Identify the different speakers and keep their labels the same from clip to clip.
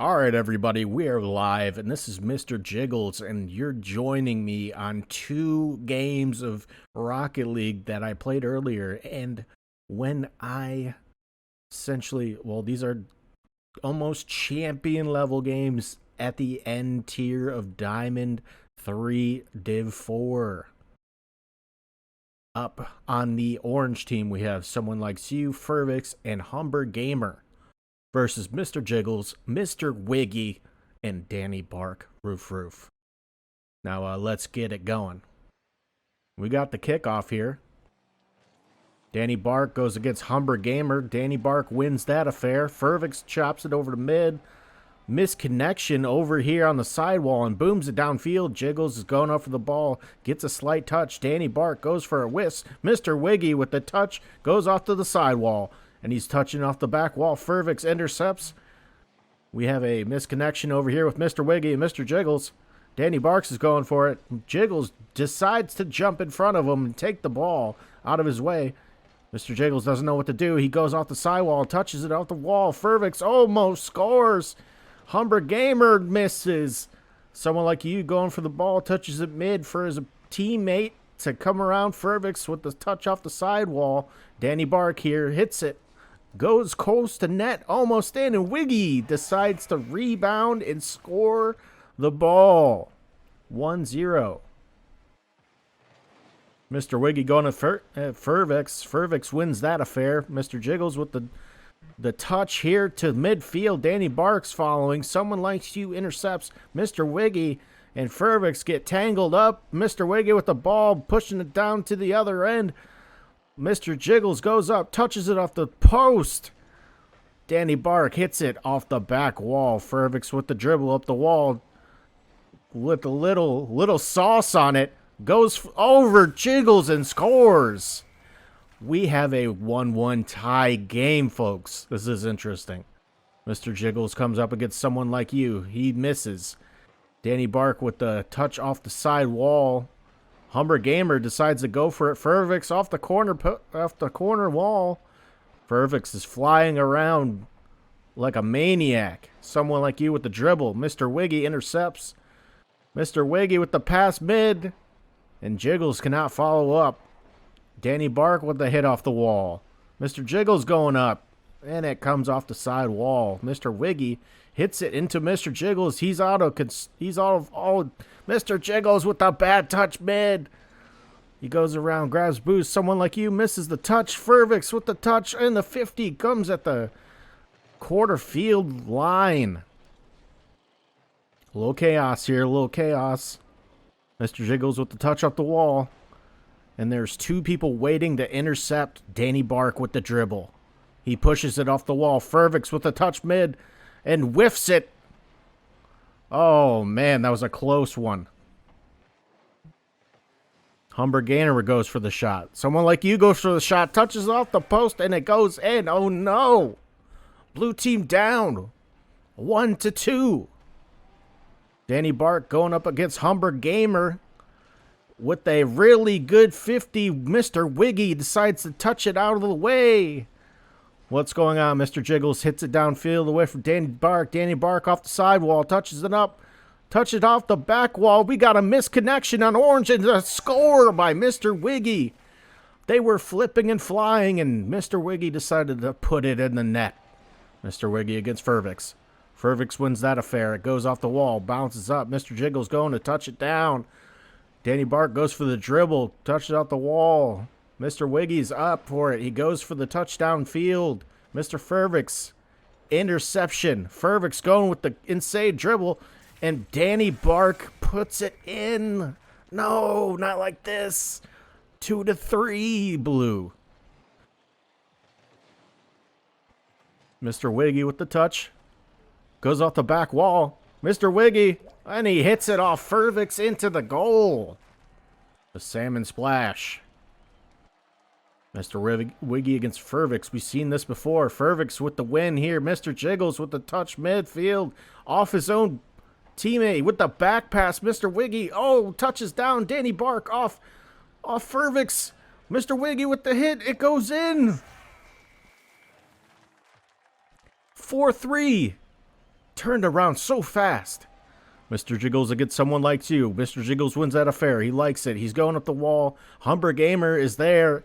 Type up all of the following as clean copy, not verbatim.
Speaker 1: All right, everybody, we are live, and this is Mr. Jiggles, and you're joining me on 2 games of Rocket League that I played earlier. And when I essentially, well, these are almost champion level games at the end tier of Diamond 3 Div 4. Up on the orange team, we have someone like Sue, Fervix, and Humber Gamer versus Mr. Jiggles, Mr. Wiggy, and Danny Bark, Roof. Now, let's get it going. We got the kickoff here. Danny Bark goes against Humber Gamer. Danny Bark wins that affair. Fervix chops it over to mid. Misconnection over here on the sidewall and booms it downfield. Jiggles is going up for the ball. Gets a slight touch. Danny Bark goes for a whisk. Mr. Wiggy with the touch goes off to the sidewall. And he's touching off the back wall. Fervix intercepts. We have a misconnection over here with Mr. Wiggy and Mr. Jiggles. Danny Barks is going for it. Jiggles decides to jump in front of him and take the ball out of his way. Mr. Jiggles doesn't know what to do. He goes off the sidewall, touches it off the wall. Fervix almost scores. Humber Gamer misses. Someone like you going for the ball, touches it mid for his teammate to come around. Fervix with the touch off the sidewall. Danny Bark here hits it. Goes close to net, almost in, and Wiggy decides to rebound and score the ball. 1-0. Mr. Wiggy going to Fervix. Fervix wins that affair. Mr. Jiggles with the touch here to midfield. Danny Barks following. Someone likes you intercepts Mr. Wiggy, and Fervix get tangled up. Mr. Wiggy with the ball, pushing it down to the other end. Mr. Jiggles goes up, touches it off the post. Danny Bark hits it off the back wall. Fervix with the dribble up the wall with a little sauce on it. Goes over Jiggles and scores. We have a 1-1 tie game, folks. This is interesting. Mr. Jiggles comes up against someone like you. He misses. Danny Bark with the touch off the side wall. Humber Gamer decides to go for it. Fervix off the corner wall. Fervix is flying around like a maniac. Someone like you with the dribble. Mr. Wiggy intercepts. Mr. Wiggy with the pass mid. And Jiggles cannot follow up. Danny Bark with the hit off the wall. Mr. Jiggles going up. And it comes off the side wall. Mr. Wiggy hits it into Mr. Jiggles. He's out of Mr. Jiggles with the bad touch mid. He goes around, grabs boost. Someone like you misses the touch. Fervix with the touch. And the 50 comes at the quarter field line. A little chaos here. A little chaos. Mr. Jiggles with the touch up the wall. And there's 2 people waiting to intercept Danny Bark with the dribble. He pushes it off the wall. Fervix with the touch mid. And whiffs it. Oh, man, that was a close one. Humber Gamer goes for the shot. Someone like you goes for the shot, touches off the post, and it goes in. Oh, no. Blue team down. 1-2. Danny Bark going up against Humber Gamer with a really good 50. Mr. Wiggy decides to touch it out of the way. What's going on? Mr. Jiggles hits it downfield away from Danny Bark. Danny Bark off the sidewall, touches it up, touches it off the back wall. We got a misconnection on orange and a score by Mr. Wiggy. They were flipping and flying, and Mr. Wiggy decided to put it in the net. Mr. Wiggy against Fervix. Fervix wins that affair. It goes off the wall, bounces up. Mr. Jiggles going to touch it down. Danny Bark goes for the dribble, touches out the wall. Mr. Wiggy's up for it. He goes for the touchdown field. Mr. Fervix, interception. Fervix going with the insane dribble, and Danny Bark puts it in. No, not like this. 2-3 blue. Mr. Wiggy with the touch. Goes off the back wall. Mr. Wiggy, and he hits it off Fervix into the goal. The salmon splash. Mr. Wiggy against Fervix. We've seen this before. Fervix with the win here. Mr. Jiggles with the touch midfield. Off his own teammate with the back pass. Mr. Wiggy, touches down. Danny Bark off Fervix. Mr. Wiggy with the hit. It goes in. 4-3. turned around so fast. Mr. Jiggles against someone like you. Mr. Jiggles wins that affair. He likes it. He's going up the wall. Humber Gamer is there.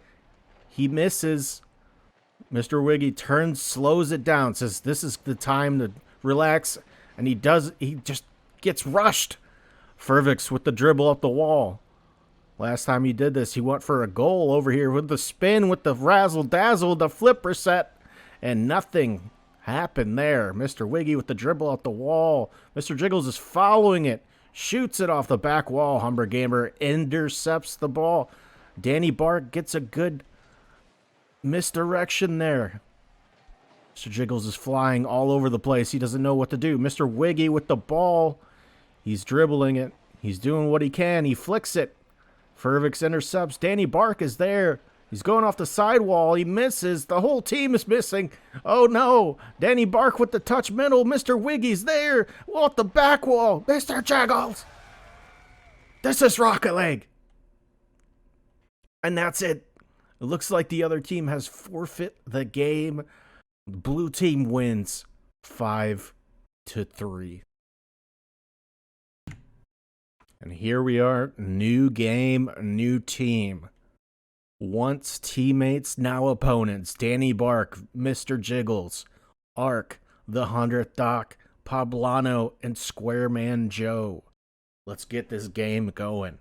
Speaker 1: He misses. Mr. Wiggy turns, slows it down, says this is the time to relax, and he does. He just gets rushed. Fervix with the dribble up the wall. Last time he did this, he went for a goal over here with the spin, with the razzle-dazzle, the flipper set, and nothing happened there. Mr. Wiggy with the dribble up the wall. Mr. Jiggles is following it, shoots it off the back wall. Humber Gamer intercepts the ball. Danny Bark gets a good misdirection there. Mr. Jiggles is flying all over the place. He doesn't know what to do. Mr. Wiggy with the ball. He's dribbling it. He's doing what he can. He flicks it. Fervix intercepts. Danny Bark is there. He's going off the sidewall. He misses. The whole team is missing. Oh, no. Danny Bark with the touch middle. Mr. Wiggy's there. Off the back wall. Mr. Jiggles. This is Rocket League. And that's it. It looks like the other team has forfeit the game. The blue team wins 5-3. And here we are. New game, new team. Once teammates, now opponents. Danny Bark, Mr. Jiggles, Ark, the 100th Doc, Poblano, and Squareman Joe. Let's get this game going.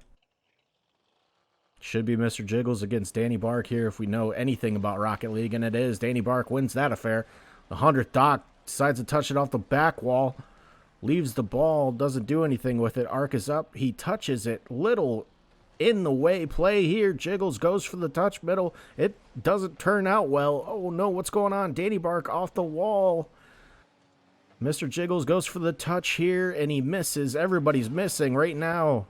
Speaker 1: Should be Mr. Jiggles against Danny Bark here if we know anything about Rocket League, and it is. Danny Bark wins that affair. The 100th Doc decides to touch it off the back wall. Leaves the ball, doesn't do anything with it. Ark is up. He touches it. Little in the way play here. Jiggles goes for the touch middle. It doesn't turn out well. Oh no, what's going on? Danny Bark off the wall. Mr. Jiggles goes for the touch here, and he misses. Everybody's missing right now.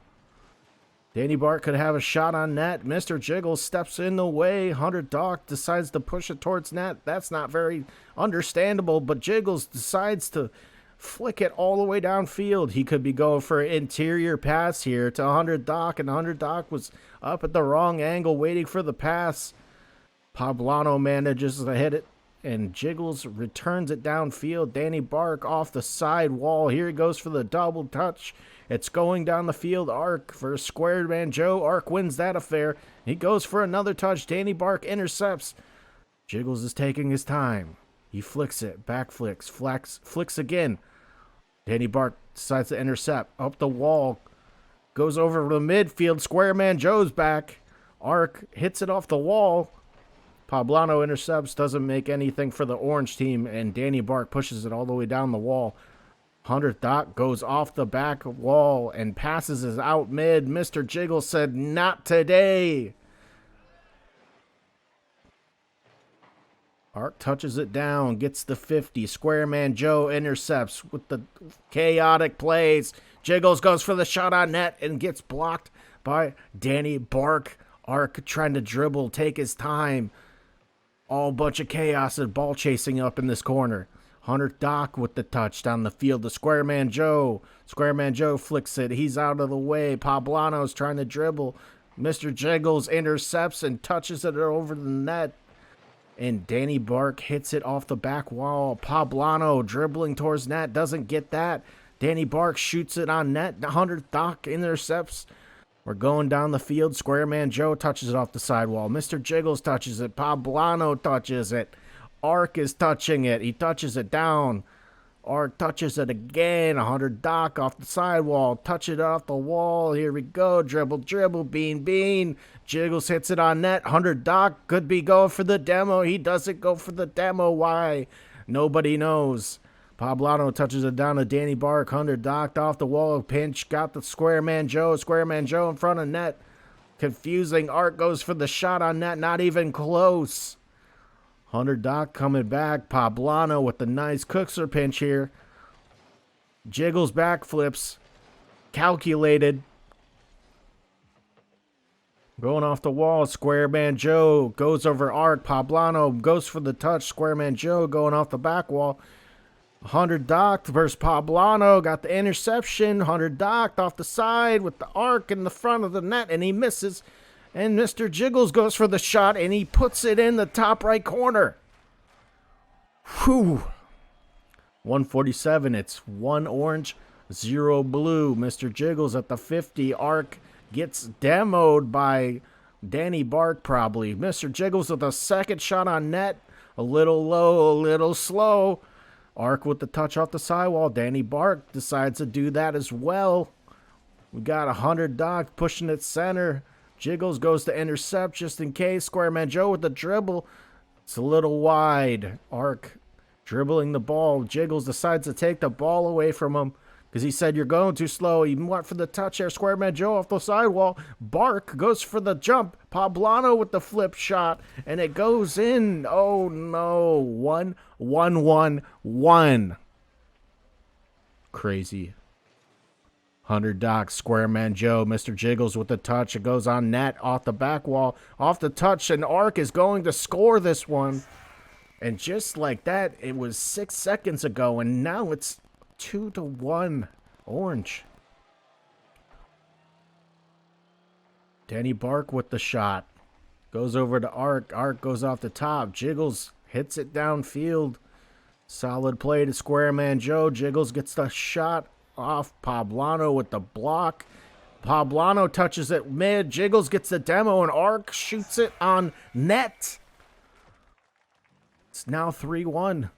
Speaker 1: Danny Bark could have a shot on net. Mr. Jiggles steps in the way. 100 Doc decides to push it towards net. That's not very understandable, but Jiggles decides to flick it all the way downfield. He could be going for an interior pass here to 100 Doc, and 100 Doc was up at the wrong angle waiting for the pass. Poblano manages to hit it, and Jiggles returns it downfield. Danny Bark off the side wall. Here he goes for the double touch. It's going down the field. Ark for Squareman Joe. Ark wins that affair. He goes for another touch. Danny Bark intercepts. Jiggles is taking his time. He flicks it. Back flicks. Flicks again. Danny Bark decides to intercept. Up the wall. Goes over to the midfield. Squareman Joe's back. Ark hits it off the wall. Poblano intercepts. Doesn't make anything for the orange team. And Danny Bark pushes it all the way down the wall. 100th Doc goes off the back wall and passes it out mid. Mr. Jiggles said, not today. Ark touches it down, gets the 50. Squareman Joe intercepts with the chaotic plays. Jiggles goes for the shot on net and gets blocked by Danny Bark. Ark trying to dribble, take his time. All bunch of chaos and ball chasing up in this corner. 100th Doc with the touch down the field to Squareman Joe. Squareman Joe flicks it. He's out of the way. Poblano's trying to dribble. Mr. Jiggles intercepts and touches it over the net. And Danny Bark hits it off the back wall. Poblano dribbling towards net. Doesn't get that. Danny Bark shoots it on net. 100th Doc intercepts. We're going down the field. Squareman Joe touches it off the sidewall. Mr. Jiggles touches it. Poblano touches it. Ark is touching it. He touches it down. Ark touches it again. 100 Doc off the sidewall. Touch it off the wall. Here we go. Dribble, dribble, bean, bean. Jiggles hits it on net. 100 Doc could be going for the demo. He doesn't go for the demo. Why? Nobody knows. Poblano touches it down to Danny Bark. 100 Doc off the wall. Pinch. Got the Squareman Joe. Squareman Joe in front of net. Confusing. Ark goes for the shot on net. Not even close. 100 Doc coming back. Poblano with the nice Cookser pinch here. Jiggles backflips. Calculated. Going off the wall. Squareman Joe goes over Ark. Poblano goes for the touch. Squareman Joe going off the back wall. 100 Doc versus Poblano. Got the interception. 100 Doc off the side with the Ark in the front of the net. And he misses. And Mr. Jiggles goes for the shot, and he puts it in the top right corner. Whew. 147. It's 1 orange, 0 blue. Mr. Jiggles at the 50. Arc gets demoed by Danny Bark probably. Mr. Jiggles with a second shot on net. A little low, a little slow. Arc with the touch off the sidewall. Danny Bark decides to do that as well. We got 100 Doc pushing it center. Jiggles goes to intercept just in case. Square Man Joe with the dribble. It's a little wide. Arc dribbling the ball. Jiggles decides to take the ball away from him because he said, you're going too slow. He went for the touch there. Square Man Joe off the sidewall. Bark goes for the jump. Poblano with the flip shot. And it goes in. Oh, no. 1-1-1-1. Crazy. 100 Doc, Square Man Joe, Mr. Jiggles with the touch. It goes on net, off the back wall, off the touch, and Arc is going to score this one. And just like that, it was 6 seconds ago, and now it's 2-1 Orange. Danny Bark with the shot. Goes over to Arc. Arc goes off the top. Jiggles hits it downfield. Solid play to Square Man Joe. Jiggles gets the shot off. Poblano with the block. Poblano touches it mid. Jiggles gets the demo, and Arc shoots it on net. It's now 3-1.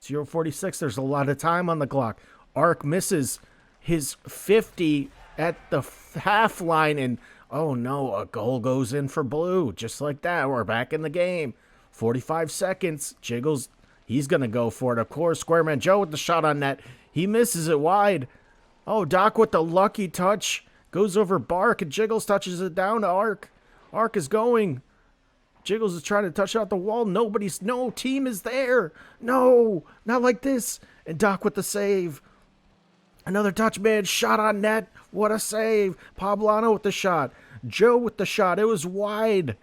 Speaker 1: 0:46. There's a lot of time on the clock. Arc misses his 50 at the half line, and oh no, a goal goes in for blue. Just like that, we're back in the game. 45 seconds. Jiggles, he's going to go for it. Of course, Square Man Joe with the shot on net. He misses it wide. Oh, Doc with the lucky touch. Goes over Bark, and Jiggles touches it down to Arc. Arc is going. Jiggles is trying to touch out the wall. No team is there. No, not like this. And Doc with the save. Another touch man, shot on net. What a save. Poblano with the shot. Joe with the shot. It was wide.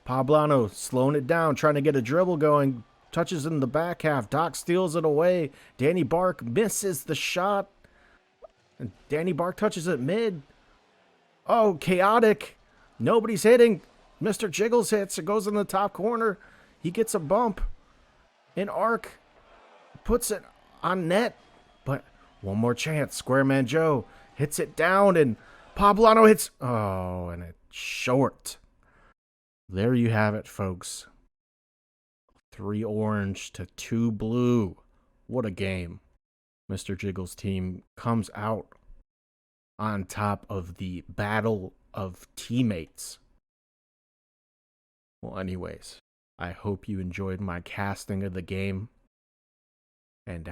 Speaker 1: Poblano slowing it down, trying to get a dribble going. Touches in the back half. Doc steals it away. Danny Bark misses the shot. And Danny Bark touches it mid. Oh, chaotic. Nobody's hitting. Mr. Jiggles hits. It goes in the top corner. He gets a bump. And Arc puts it on net. But one more chance. Square Man Joe hits it down, and Poblano hits. Oh, and it's short. There you have it, folks. 3 orange to 2 blue. What a game. Mr. Jiggles' team comes out on top of the battle of teammates. Well, anyways, I hope you enjoyed my casting of the game and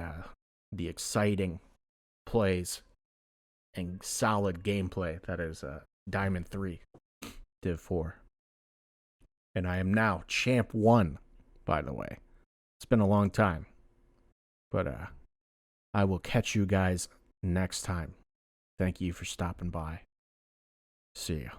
Speaker 1: the exciting plays and solid gameplay that is Diamond 3, Div 4. And I am now Champ 1, by the way. It's been a long time. But I will catch you guys next time. Thank you for stopping by. See ya.